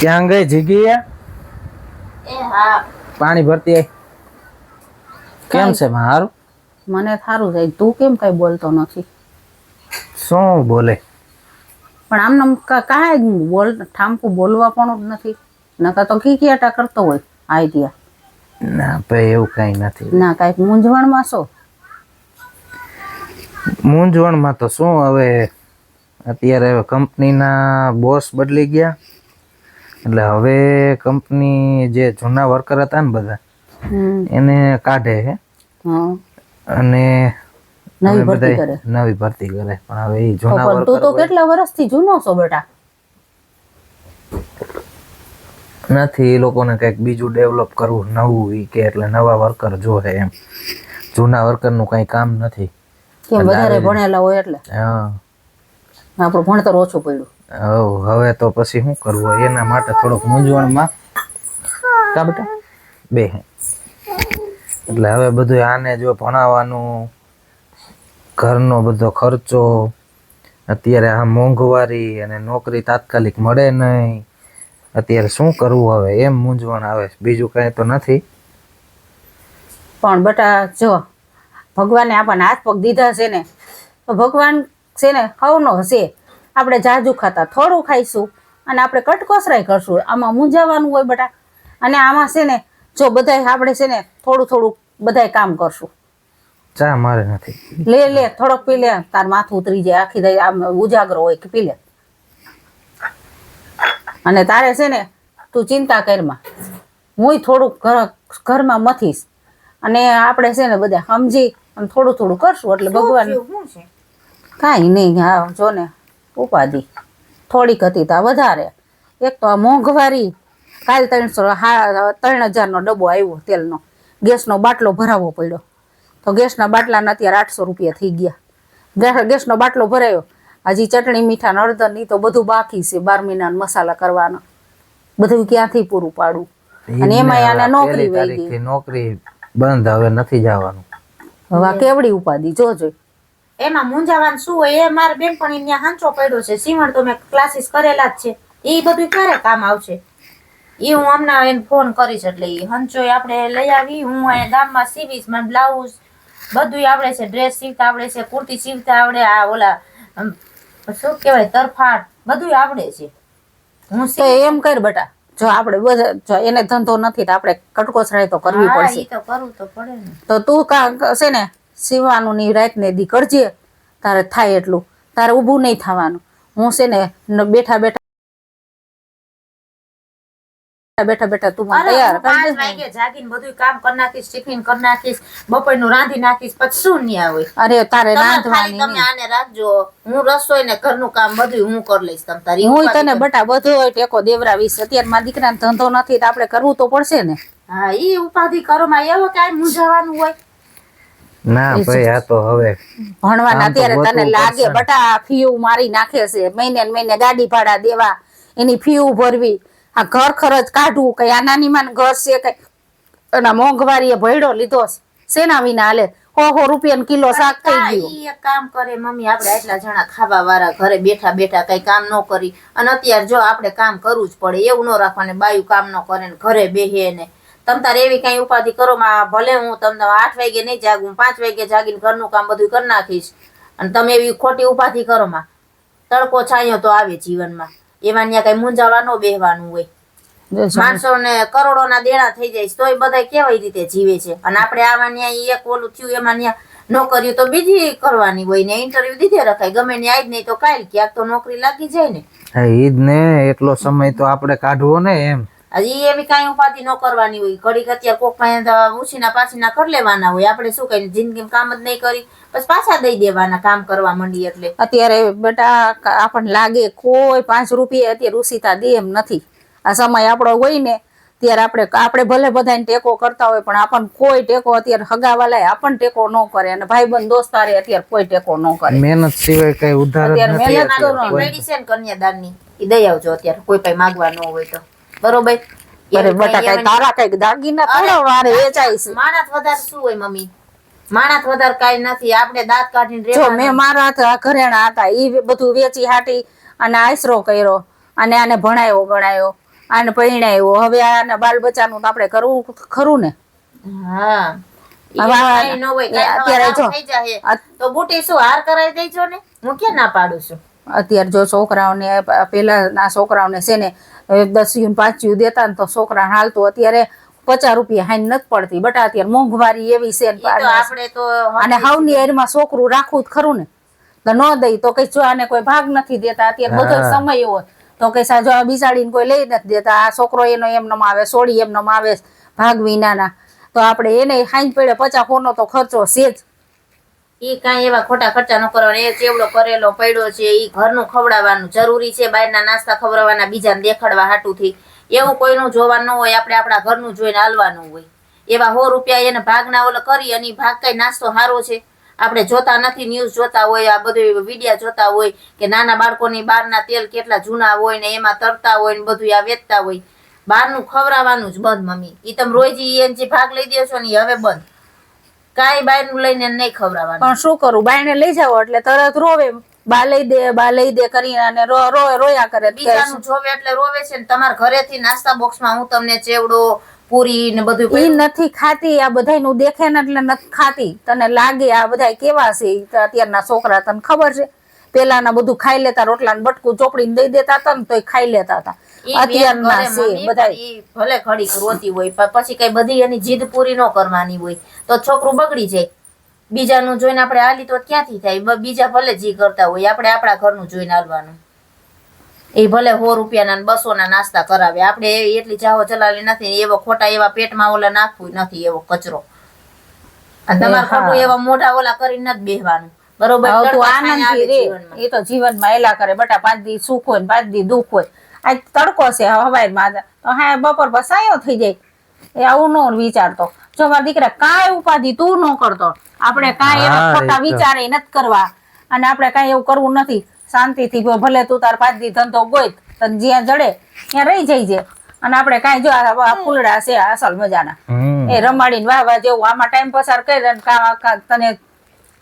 ક્યાં ગઈ જીગી? એ હા પાણી ભરતી આય. કેમ છે મારું? મને સારું છે. તું કેમ કઈ બોલતો નથી? શું બોલે? પણ આમ કાંઈ બોલ ઠામકું બોલવા પણ જ નથી. નકર તો ખીખિયાટા કરતો હોય આઈડિયા. ના ભાઈ એવું કઈ નથી. ના કાંઈક મૂંઝવણમાં છો? મૂંઝવણમાં તો શું, હવે અત્યારે કંપનીના બોસ બદલી ગયા એટલે હવે કંપની જે જૂના વર્કર હતા ને બધા એને કાઢે છે અને નવી ભરતી કરે. નવી ભરતી કરે. પણ હવે એ જૂના વર્કર તું તો કેટલા વર્ષથી જૂનો છો બેટા? નથી, એ લોકોને કંઈક બીજું ડેવલપ કરવું નવું ઈ કે એટલે નવા વર્કર જોહે એમ. જૂના વર્કરનું કંઈ કામ નથી. કેમ વધારે ભણેલા હોય એટલે? હા, આપણું ભણતર ઓછું પડ્યું. હવે તો પછી શું કરવું, એના માટે થોડોક મૂંઝવણમાં કા બેટા બે. એટલે હવે બધું આને જો ભણાવવાનું, ઘરનો બધો ખર્ચો, અત્યારે આ મોંઘવારી અને નોકરી તાત્કાલિક મળે નહીં, અત્યારે શું કરવું હવે એમ મૂંઝવણ આવે. બીજું કાંઈ તો નથી. પણ બેટા જો ભગવાને આપણને હાથ પગ દીધા છે ને, તો ભગવાન છે ને હવનો હશે. આપણે જાજુ ખાતા થોડું ખાઈશું અને આપણે કટકોસરાય કરશું. આમાં મૂંઝાવાનું હોય બેટા? અને આમાં છે ને જો બધાય આપણે છે ને થોડું થોડું બધાય કામ કરશું. ચા મારે નથી. લે થોડોક પી લે, તાર માથું ઉતરી જાય. આખી દઈ આમ ઉજાગરો હોય કે પી લે. અને તારે છે ને તું ચિંતા કરમાં, હું થોડુંક ઘરમાં મથીશ અને આપણે છે ને બધા સમજી અને થોડું થોડું કરશું એટલે ભગવાન. કાંઈ નહીં. હા જો ને ઉપાધિ થોડીક હતી તા વધારે. એક તો આ મોંઘવારી, કાલ 3,000નો ડબ્બો આવ્યો તેલનો. ગેસનો બાટલો ભરાવવો પડ્યો તો ગેસના બાટલાના અત્યારે 800 રૂપિયા થઈ ગયા. ગેસનો બાટલો ભરાયો, હજી ચટણી મીઠા હળદરની તો બધું બાકી છે. 12 મહિનાના મસાલા કરવાના, બધું ક્યાંથી પૂરું પાડવું? અને એમાં આને નોકરી વહી ગઈ. નોકરી બંધ, હવે નથી જવાનું. હવે કેવડી ઉપાધિ જોજો. એમાં મૂંઝાવાનું શું હોય? એ મારા બેનપણી ત્યાં હાંચો પડ્યો છે. સીવણ તો મેં ક્લાસીસ કરેલા જ છે. એ બધું ક્યારે કામ આવશે? એ હું હમણાં એને ફોન કરીશ એટલે એ હંચો આપણે લઈ આવી. હું અહીંયા ગામમાં સીવીશ. મને બ્લાઉઝ બધું આવડે છે, ડ્રેસ સીવતા આવડે છે, કુર્તી સીવતા આવડે, આ ઓલા શું કહેવાય તરફાટ બધું આવડે છે. હું તો એમ કર બેટા, જો આપણે બધા જો એને ધંધો નથી તો આપણે કટકોસરાય તો કરવી પડશે. તો કરવું તો પડે ને. તો તું છે ને સીવાનું ની રાત ને દી કરજે. તારે થાય એટલું, તારે ઊભું નહીં થવાનું. હું છે ને બેઠા બેઠા તું તૈયાર 5 વાગે જાગીને બધું કામ કરી નાખીશ, ટિફિન કરી નાખીશ, બપોરનું રાંધી નાખીશ, પછી શું ન્યા હોય? અરે તારે રાંધવાની તમે આને રાખજો, હું રસોઈ ને ઘરનું કામ બધું હું કરી લઈશ. તમ તારી હું તને બેટા બધું હોય ટેકો દેવરાવીશ. અત્યારે મારા દીકરાને ધંધો નથી તો આપણે કરવું તો પડશે ને. હા, ઈ ઉપાધિ કરો માં એવો કાંઈ મૂંઝાવાનું હોય? ના ભાઈ, આ તો હવે ભણવાના અત્યારે તને લાગે બટા ફીયું મારી નાખે છે. મહિને ને મહિને ગાડી ભાડા દેવા, એની ફીયું ભરવી, આ ઘર ખર્ચ કાઢવું, કઈ આ નાની માન ઘર છે કઈ, અને મોંઘવારીએ ભયડો લીધો શેના વિના હાલે? 100 રૂપિયા કિલો શાક થઈ ગયું. ઈ એક કામ કરે મમ્મી, આપણે એટલા જણા ખાવા વાળા ઘરે બેઠા બેઠા કઈ કામ ન કરી, અને અત્યારે જો આપણે કામ કરવું જ પડે. એવું ન રાખવાનું બાયું કામ ન કરે ને ઘરે બેહે ને. તમ તારે એવી કઈ ઉપાધિ કરો માં, ભલે હું તમને 8 વાગે નહીં જાગું, 5 વાગે જાગીને ઘરનું કામ બધું કરી નાખીશ, અને તમે એવી ખોટી ઉપાધિ કરો માં. તડકો છાંયો તો આવે જીવનમાં. એમાં ત્યાં કઈ મૂંઝાવા ન બેહવાનું હોય. માણસોને કરોડોના દેણા થઈ જાય તોય બધા કેવી રીતે જીવે છે? અને આપણે આમાં ન્યા એક ઓલું થયું એમાં ન્યા નોકરીઓ તો બીજી કરવાની હોય ને, ઇન્ટરવ્યુ દીધે રખાય. ગમે ને આજ નહીં તો કાલ ક્યાંક તો નોકરી લાગી જાય ને. ઈ જ ને, એટલો સમય તો આપણે કાઢવો ને એમ. હજી એવી કઈ ઉપાધિ ન કરવાની હોય. ઘડીક અત્યારે કોક પાસે ઉછીના પાછીના કરી લેવાના હોય. આપણે શું કઈ જિંદગી કામ જ નહીં કરી પછી પાછા દઈ દેવાના કામ કરવા માંડી એટલે. અત્યારે બેટા આપણને લાગે કોઈ 5 રૂપિયા અત્યારે ઉસીતા દે એમ નથી. આ સમય આપણો હોય ને ત્યારે આપણે ભલે બધાને ટેકો કરતા હોય, પણ આપણને કોઈ ટેકો અત્યારે હગાવાલાય આપણને ટેકો ન કરે, અને ભાઈબંધ દોસ્તારે અત્યારે કોઈ ટેકો ન કરે. મહેનત સિવાય કઈ ઉધાર અત્યારે મેડિસિન કન્યાદાનની એ દઈ આવજો અત્યારે કોઈ પાસે માંગવા ન હોય તો. બરોબર? અરે બેટા કઈ તારા કઈક દાગીના થોડા વારે વેચાય છે. માણસ વધારે શું હોય મમ્મી? માણસ વધારે કઈ નથી. આપણે દાંત કાઢીને જો મેં મારા ઘરેણા હતા એ બધું વેચી હાટી અને આશરો કર્યો અને આને ભણાયો ગણાયો આને પરણાવ્યો, હવે આના બાલ બચ્ચાનું તો આપણે કરવું ખરું ને. હા હવે કાંઈ ન હોય, કાંઈ અત્યારે નવા જો કામ થઈ જાય તો બુટી શું હાર કરાવી દેજો ને, હું ક્યાં ના પાડું છું. અત્યારે જો છોકરાઓને પેલાના છોકરાઓને છે ને 10 5 દેતા ને તો છોકરાને હાલતું, અત્યારે 50 રૂપિયા હાઈ નથી પડતી બટા. અત્યારે મોંઘવારી એવી છે ઈ તો આપણે તો અને હાવની એરમાં છોકરું રાખવું જ ખરું ને. તો ન દઈ તો કઈ જો આને કોઈ ભાગ નથી દેતા. અત્યારે બધો સમય એવો તો કઈ સાજો બિસાડીને કોઈ લઈ નથી દેતા. આ છોકરો એનો એમનો આવે, સોડી એમનો આવે ભાગ વિનાના, તો આપણે એને હાઈ પડે 50 નો તો ખર્ચો છે જ. ઈ કાંઈ એવા ખોટા ખર્ચા ન કરવાના. એ ચેવડો કરેલો પડ્યો છે, ઈ ઘરનું ખવડાવવાનું જરૂરી છે, બહારના નાસ્તા ખવડાવવાના બીજાને દેખાડવા હાટુથી એવું કોઈનું જોવાનું ન હોય. આપણે આપણા ઘરનું જોઈને હાલવાનું હોય. એવા 100 રૂપિયા એને ભાગના ઓલા કરી અને ભાગ કઈ નાસ્તો સારો છે. આપણે જોતા નથી, ન્યૂઝ જોતા હોય, આ બધું વિડીયા જોતા હોય કે નાના બાળકોની બહારના તેલ કેટલા જૂના હોય ને એમાં તરતા હોય ને બધું આ વેચતા હોય. બહારનું ખવડાવવાનું જ બંધ મમ્મી. ઈ તમે રોજ એને જે ભાગ લઈ દો છો ને હવે બંધ. કાંઈ બહારનું લઈને નહીં ખવડાવવાનું. પણ શું કરું, બાયને લઈ જાવ એટલે તરત રોવે, બા લઈ દે કરીને અને રોયા કરે. બીજાનું જોવે એટલે રોવે છે ને. તમારા ઘરેથી નાસ્તા બોક્સમાં હું તમને ચેવડો પૂરી ને બધું ઈ નથી ખાતી, આ બધાયનું દેખે ને એટલે નથી ખાતી. તને લાગે આ બધા કેવા છે અત્યારના છોકરા, તને ખબર છે? પેલાના બધું ખાઈ લેતા, રોટલા ને બટકું ચોપડીને દઈ દેતા હતા ને તોય ખાઈ લેતા હતા. અત્યારના છે બધા ભલે ઘડીક રોતી હોય પછી કઈ બધી એની જીદ પૂરી ન કરવાની હોય તો છોકરું બગડી જાય. બીજાનું જોઈને આપણે હાલી તો ક્યાંથી થાય? બીજા ભલે જી કરતા હોય, આપણે આપણા ઘરનું જોઈને હાલવાનું. એ ભલે 100 રૂપિયાના 200 ના નાસ્તા કરાવે, આપણે એટલી ચાહો ચલાવી નથી. એવો ખોટા એવા પેટમાં ઓલા નાખવું નથી, એવો કચરો. અને તમારે ખોટું એવા મોઢા ઓલા કરીને નથી બેહવાનું. બરોબર, આનંદથી રે. એ તો જીવનમાં એલા કરે બટા. 5 દી સુખ હોય 5 દી દુઃખ હોય. આ તડકો છે હવારમાં તો હા બપોર પર સાયો થઈ જાય. એ આવું નો વિચારતો. જો મારા દીકરા કાંઈ ઉપાધિ તું ન કરતો. આપણે કાંઈ એવા ખોટા વિચારે નથી કરવા અને આપણે કાંઈ એવું કરવું નથી. શાંતિથી ભલે તું તાર 5 દી ધંધો ગોઈ તને જ્યાં જડે ત્યાં રહી જાય છે. અને આપણે કાંઈ જો આ ફૂલડા છે અસલ મજાના, એ રમાડીને વાહ જેવું આમાં ટાઈમ પસાર કરી તને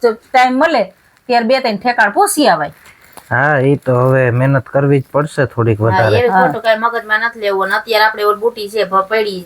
ટાઈમ મળે ત્યારે 2-3 ઠેકાણ પૂછી આવાય. હા એ તો હવે મહેનત કરવી જ પડશે થોડીક વધારે. એવી ખોટું કઈ મગજમાં નથી લેવું. અત્યારે આપણે ઓલી બુટી છે પડી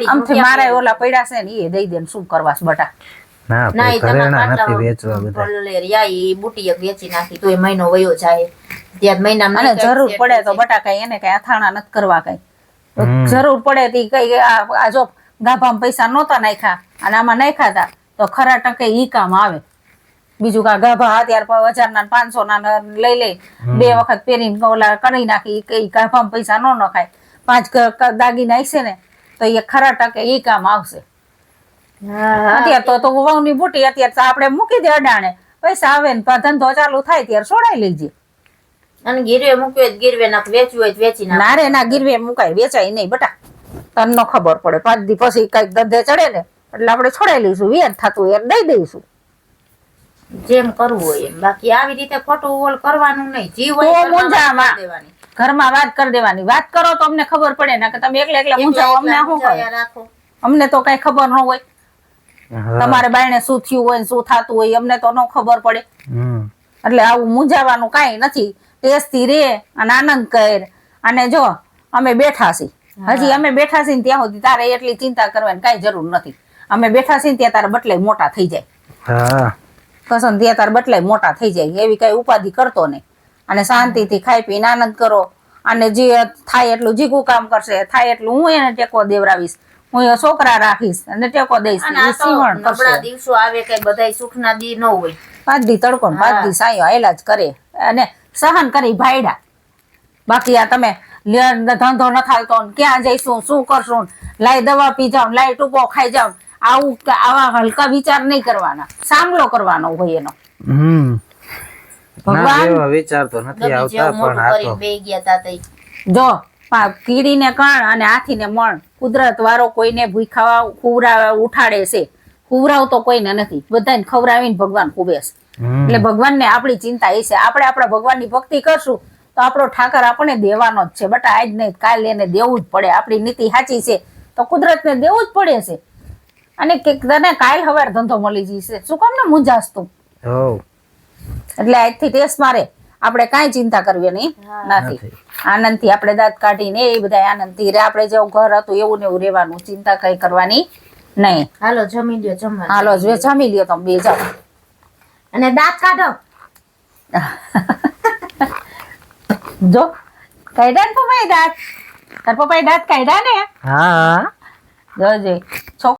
આમથી મારા ઓલા પડ્યા છે ને એ દઈ દે ને શું કરવાસ બટા. ના ઘરેણા નથી વેચવા બધા. ઈ બુટી એક વેચી નાખી તો એ મહિનો વયો જાય. ત્યાં મહિનામાં અને જરૂર પડે તો બટા કઈ એને કઈ અથાણા નથી કરવા કઈ. જરૂર પડે તી કઈ આ જો ગાભામાં પૈસા નહોતા નાખ્યા અને આમાં નાખ્યા હતા તો ખરા ટકે ઈ કામ આવે. બીજું કા ગાભા અત્યારે 1000 ના 500 ના લઈ 2 વખત પહેરીને ઓલા કરી નાખી. કઈ ગાભામાં પૈસા ન નખાય. 5 દાગીના હશે ને તો એ ખરા ટકે ઈ કામ આવશે. અત્યારે તો વાવની બુટી અત્યારે આપણે મૂકી દે અડાણે, પૈસા આવે ને ધંધો ચાલુ થાય ત્યારે છોડાઈ લેજે. અને ગીરવે મૂક્યો ગીરવે ના વેચવું હોય વેચી ના રે ના ગીરવે મુકાય, વેચાય નહીં બટા. તને ન ખબર પડે. 5 દી પછી કઈક ધંધે ચડે ને એટલે આપણે છોડાઈ લઈશું. વ્યાજ થતું એમ દઈ દઈશું. જેમ કરવું હોય એમ. બાકી આવી રીતે ખોટું ઓલ કરવાનું નહીં. જીવ હોય દેવાની, ઘરમાં વાત કરી દેવાની. વાત કરો તો અમને ખબર પડે ને કે તમે એકલા મૂંઝાવો. અમને શું રાખો? અમને તો કઈ ખબર ન હોય. તમારે બાયણે શું થયું હોય શું થતું હોય અમને તો ન ખબર પડે. એટલે આવું મૂંઝાવાનું કાંઈ નથી. ટેસ્ટથી રે અને આનંદ કર. અને જો અમે બેઠા છીએ, હજી અમે બેઠા છીએ ત્યાં સુધી તારે એટલી ચિંતા કરવાની કાંઈ જરૂર નથી. અમે બેઠા છીએ ત્યાં તારા બટલાય મોટા થઈ જાય. કસન ત્યાં તાર બટલાય મોટા થઈ જાય. એવી કઈ ઉપાધિ કરતો નહીં. અને શાંતિથી ખાઈ પીને આનંદ કરો. અને જે થાય એટલું જીગું કામ કરશે, થાય એટલું હું એને ટેકો દેવરાવીશ. હું છોકરા રાખીશ અને ટેકો દઈશ. નબળા દિવસો આવે કઈ બધાય સુખના દી ન હોય. 5 દી તડકો 5 દી સાયો આયલા જ કરે અને સહન કરી ભાઈડા. બાકી આ તમે ધંધો ન થાલતો ક્યાં જઈશું શું કરશું, લાઈ દવા પી જાવ, લાઈ ટૂંકો ખાઈ જાવ, આવા હલકા વિચાર નહીં કરવાના. સામલો કરવાનો હોય એનો. ભગવાન વિચાર તો નથી આવતા પણ આ તો બે ગયા તા જો કીડીને કણ અને હાથીને મણ. કુદરત વાળો કોઈને ભૂખાવા ખુવરાવે ઉઠાડે છે. ખુવરાવતો કોઈને નથી, બધાને ખવરાવીને ભગવાન ખુબે છે. એટલે ભગવાનને આપણી ચિંતા એ છે. આપણે આપણા ભગવાનની ભક્તિ કરશું તો આપણો ઠાકર આપણને દેવાનો જ છે બટા. આજ નહીં કાલ એને દેવું જ પડે. આપણી નીતિ સાચી છે તો કુદરતને દેવું જ પડે છે. અને તને કાલ હવાર ધંધો મળી જશે. શું કામ ને મૂંઝાસ તું? એટલે આજથી ટેસ્ટ મારે આપણે કાંઈ ચિંતા કરવી નહીં નથી. આનંદથી આપણે દાંત કાઢીને એ બધા આનંદથી આપણે જેવું ઘર હતું એવું ને એવું રહેવાનું, ચિંતા કઈ કરવાની નહીં. હાલો જમી લ્યો જમવા. હાલો જમી લ્યો તમે બે જાઓ. અને દાંત કાઢો. જો કાઢ્યા ને પપ્પાએ દાંત, તાર પપ્પાએ દાંત કાઢ્યા ને. હા જોજે